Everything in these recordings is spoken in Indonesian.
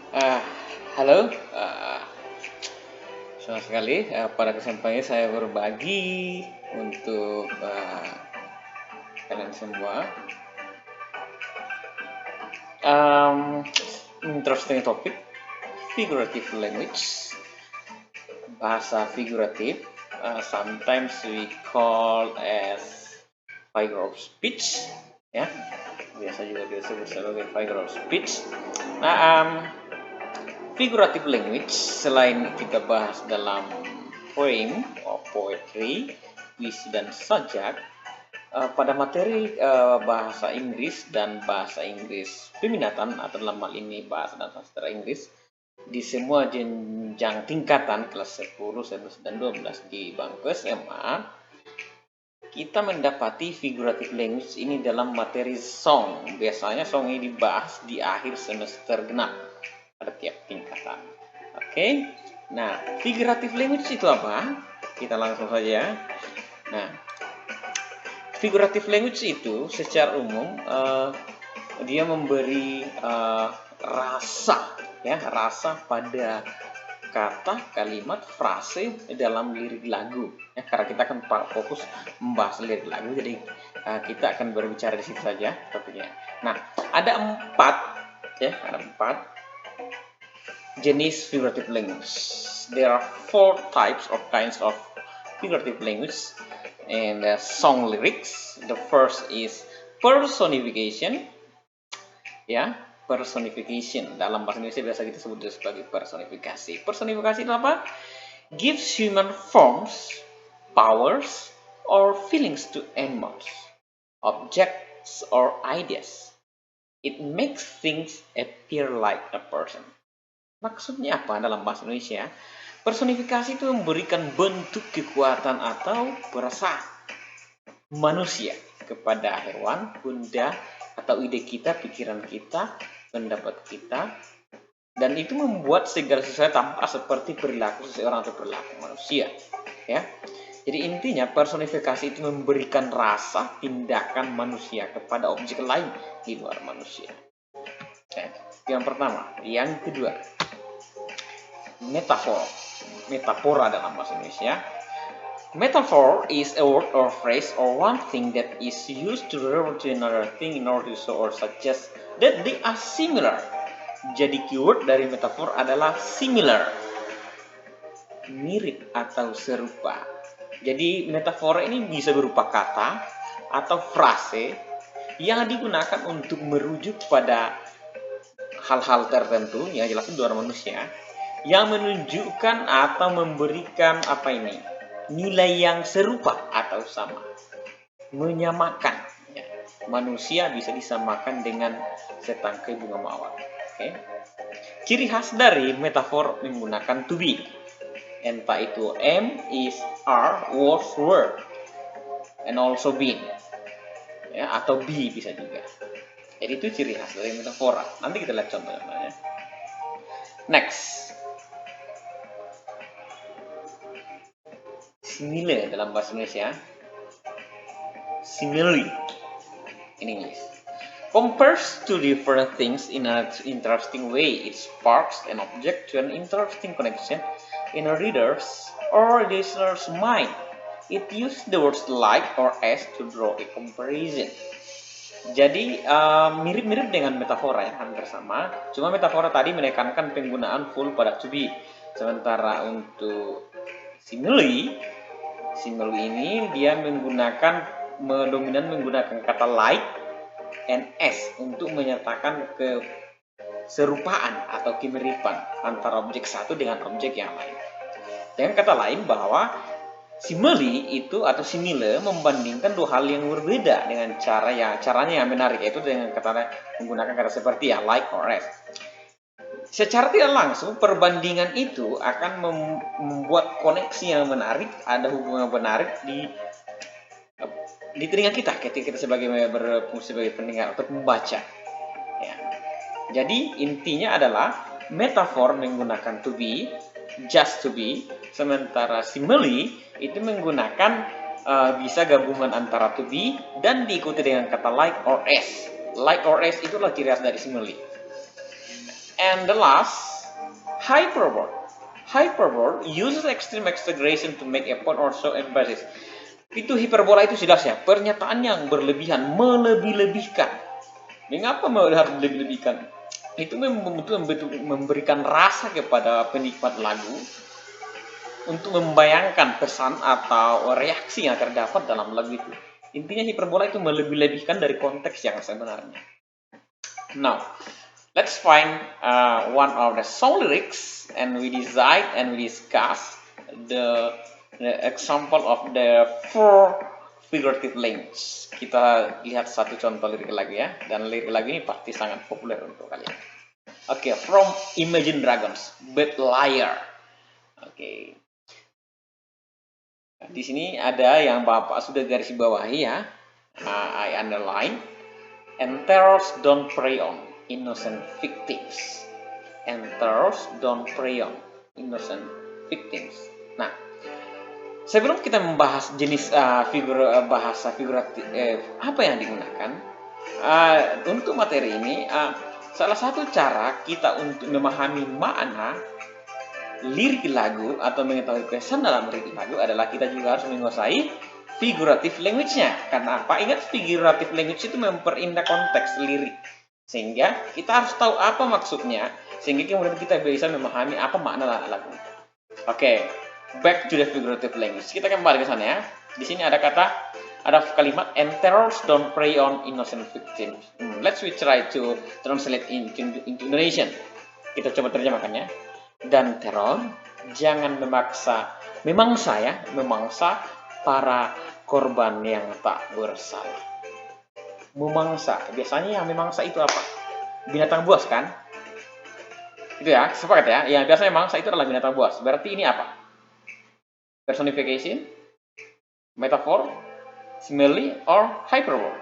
Ah, halo, senang sekali pada kesempatan ini saya berbagi untuk kalian semua. Um, Interesting topic, figurative language, bahasa figuratif. Sometimes we call as figure of speech, ya, biasa juga disebut sebagai figure of speech. Nah, figurative language selain kita bahas dalam poem or poetry, puisi dan sajak, pada materi bahasa Inggris dan bahasa Inggris peminatan atau dalam hal ini bahasa dan sastra Inggris di semua jenjang tingkatan kelas 10, 11, dan 12 di bangku SMA, kita mendapati figurative language ini dalam materi song. Biasanya song ini dibahas di akhir semester genap pada tiap tingkatan. Oke, nah figurative language itu apa? Kita langsung saja. Nah, figurative language itu secara umum dia memberi rasa, ya, rasa pada kata, kalimat, frase dalam lirik lagu. Ya, karena kita akan fokus membahas lirik lagu, jadi kita akan berbicara di situ saja topiknya. Nah, ada empat jenis figurative language. There are four types or kinds of figurative language and song lyrics. The first is personification, ya, personification dalam bahasa Indonesia biasa kita sebut sebagai personifikasi. Personifikasi itu apa? Gives human forms, powers, or feelings to animals, objects, or ideas. It makes things appear like a person. Maksudnya apa dalam bahasa Indonesia? Personifikasi itu memberikan bentuk kekuatan atau perasaan manusia kepada hewan, benda, atau ide kita, pikiran kita, pendapat kita, dan itu membuat segala sesuatu tampak seperti perilaku seseorang atau perilaku manusia. Ya, jadi intinya personifikasi itu memberikan rasa tindakan manusia kepada objek lain di luar manusia. Oke, yang pertama, yang kedua, metafora dalam bahasa Indonesia. Metaphor is a word or phrase or one thing that is used to refer to another thing in order to show or suggest that they are similar. Jadi keyword dari metafor adalah similar, mirip atau serupa. Jadi metafora ini bisa berupa kata atau frase yang digunakan untuk merujuk pada hal-hal tertentu, ya jelas itu luar manusia, yang menunjukkan atau memberikan nilai yang serupa atau sama, menyamakan, ya. Manusia bisa disamakan dengan setangkai bunga mawar. Okay. Ciri khas dari metafor menggunakan to be, entah itu am, is, are, was, were, and also been, ya, atau be bisa juga. Jadi itu ciri khas dari metafora. Nanti kita lihat contohnya. Next, simile dalam bahasa Indonesia, simile in English, compares two different things in an interesting way. It sparks an object to an interesting connection in a reader's or listener's mind. It uses the words like or as to draw a comparison. Jadi mirip-mirip dengan metafora, ya, hampir sama. Cuma metafora tadi menekankan penggunaan full pada to be. Sementara untuk simile ini dia dominan menggunakan kata like and as untuk menyatakan keserupaan atau kemiripan antara objek satu dengan objek yang lain. Dengan kata lain bahwa simile itu atau simile membandingkan dua hal yang berbeda dengan caranya yang menarik, yaitu dengan menggunakan kata seperti ya like or as. Secara tidak langsung perbandingan itu akan membuat koneksi yang menarik, ada hubungan menarik di telinga kita ketika kita berfungsi sebagai pendengar atau pembaca. Ya. Jadi intinya adalah metafor menggunakan to be, just to be, sementara simile itu menggunakan bisa gabungan antara to be dan diikuti dengan kata like or as. Like or as itulah ciri khas dari simile. And the last, hyperbole. Hyperbole uses extreme exaggeration to make a point or show emphasis. Itu hiperbola itu jelas ya, pernyataan yang berlebihan, melebih-lebihkan. Mengapa harus lebih-lebihkan? Itu memberikan rasa kepada penikmat lagu untuk membayangkan pesan atau reaksi yang terdapat dalam lagu itu. Intinya hiperbola itu melebih-lebihkan dari konteks yang sebenarnya. Now, let's find one of the song lyrics and we decide and we discuss the example of the four figurative language. Kita lihat satu contoh lirik lagu ya, dan lirik lagu ini pasti sangat populer untuk kalian. Oke, from Imagine Dragons, Bad Liar. Oke. Di sini ada yang Bapak sudah garis bawahi ya. I underline. And terrors don't prey on innocent victims. And terrors don't prey on innocent victims. Nah, sebelum kita membahas jenis bahasa figuratif apa yang digunakan untuk materi ini, salah satu cara kita untuk memahami makna lirik lagu atau mengetahui pesan dalam lirik lagu adalah kita juga harus menguasai figurative language-nya. Karena apa? Ingat, figurative language itu memperindah konteks lirik. Sehingga kita harus tahu apa maksudnya, sehingga kemudian kita bisa memahami apa makna lagu. Oke, back to the figurative language. Kita kembali ke sana ya. Di sini ada kalimat, and terrors don't prey on innocent victims. Let's we try to translate into Indonesian. Kita coba terjemahkannya. Dan teror jangan memangsa para korban yang tak bersalah. Memangsa, biasanya yang memangsa itu apa? Binatang buas kan? Itu ya, sepakat ya. Yang biasanya memangsa itu adalah binatang buas. Berarti ini apa? Personification, metaphor, simile, or hyperbole.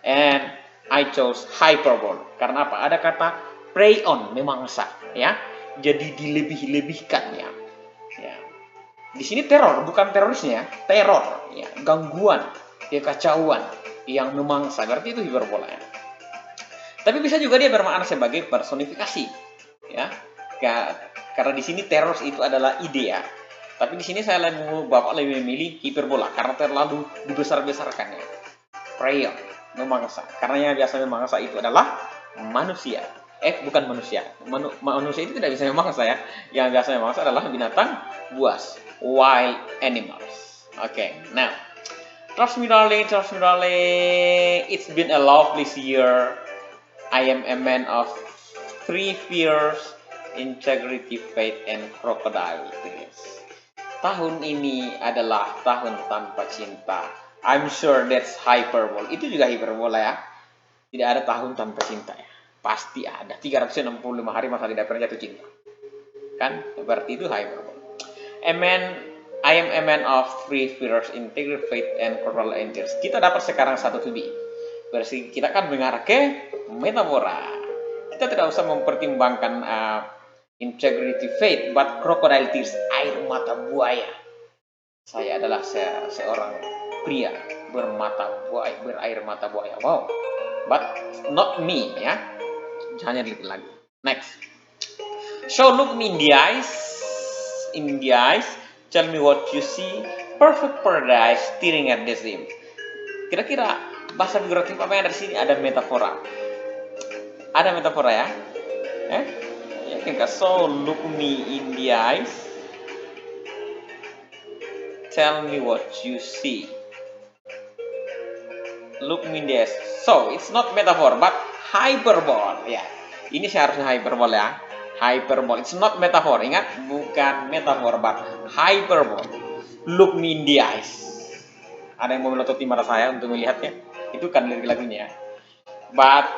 And I chose hyperbole. Karena apa? Ada kata prey on, memangsa, ya. Jadi dilebih-lebihkan ya. Di sini teror, bukan terorisnya, teror, ya, gangguan, kekacauan yang memangsa. Berarti itu hiperbola ya. Tapi bisa juga dia bermakna sebagai personifikasi, ya. Karena di sini teror itu adalah ide ya. Tapi di sini Bapak lebih memilih hiperbola karena terlalu dibesar-besarkan ya. Prey on, memangsa. Karena yang biasa memangsa itu adalah manusia. Bukan manusia. Manusia itu tidak bisa memangsa ya. Yang biasa memangsa adalah binatang buas, wild animals. Okay, now, trust me darling, it's been a lovely year. I am a man of three fears, integrity, faith, and crocodile tears. Tahun ini adalah tahun tanpa cinta. I'm sure that's hyperbole. Itu juga hiperbola ya. Tidak ada tahun tanpa cinta ya. Pasti ada 365 hari masa tidak pernah jatuh cinta. Kan? Berarti itu hyperbole. I am a man of three fears, integrity, faith, and crocodile tears. Kita dapat sekarang satu to be. Berarti kita kan mengarah ke metafora. Kita tidak usah mempertimbangkan integrity, faith, but crocodile tears, air mata buaya. Saya adalah seorang pria berair mata buaya. Wow. But not me ya. Hanya dikit lagi. Next. So look me in the eyes. Tell me what you see. Perfect paradise staring at the sea. Kira-kira bahasa figuratif apa yang ada di sini? Ada metafora. Ada metafora ya? Yakin? So look me in the eyes. Tell me what you see. Look me in the eyes. So it's not metaphor, but hyperbole. Ya, ini seharusnya hyperbole ya. Hyperbole. It's not metaphor. Ingat, bukan metaphor, but hyperbole. Look me in the eyes. Ada yang mau melototi mata saya untuk melihatnya? Itu kan lirik lagunya. But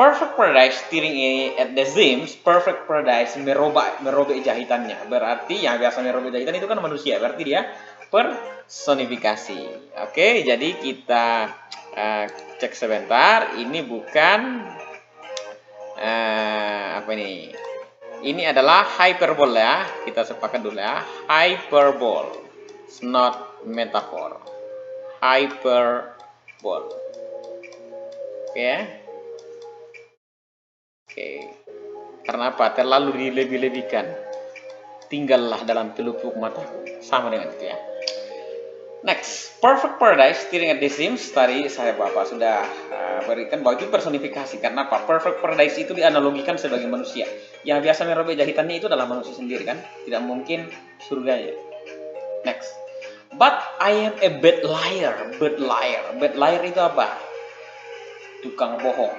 perfect paradise staring at the seams. Perfect paradise merobek jahitannya. Berarti yang biasa merobek jahitan itu kan manusia. Berarti dia personifikasi. Oke, jadi kita cek sebentar. Ini bukan apa ini? Ini adalah hyperbole ya. Kita sepakat dulu ya. Hyperbole. It's not metaphor. Hyperbole. Oke. Karena apa? Terlalu dilebih-lebihkan. Tinggallah dalam pelupuk mataku. Sama dengan itu ya. Next, perfect paradise, staring at the Sims. Tadi saya Bapak sudah berikan bahwa itu personifikasi. Karena apa? Perfect paradise itu dianalogikan sebagai manusia. Yang biasa merobek jahitannya itu adalah manusia sendiri kan? Tidak mungkin surganya. Next. But I am a bad liar. Bad liar. Bad liar itu apa? Tukang bohong.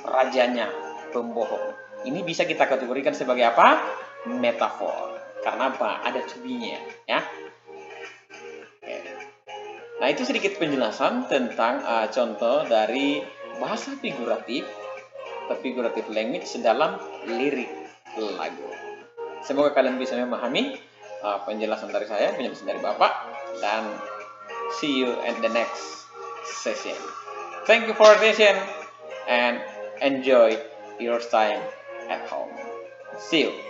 Rajanya pembohong. Ini bisa kita kategorikan sebagai apa? Metafor. Karena apa? Ada to-be-nya ya. Nah, itu sedikit penjelasan tentang contoh dari bahasa figuratif atau figurative language dalam lirik lagu. Semoga kalian bisa memahami penjelasan dari saya, penjelasan dari Bapak, dan see you at the next session. Thank you for attention and enjoy your time at home. See you.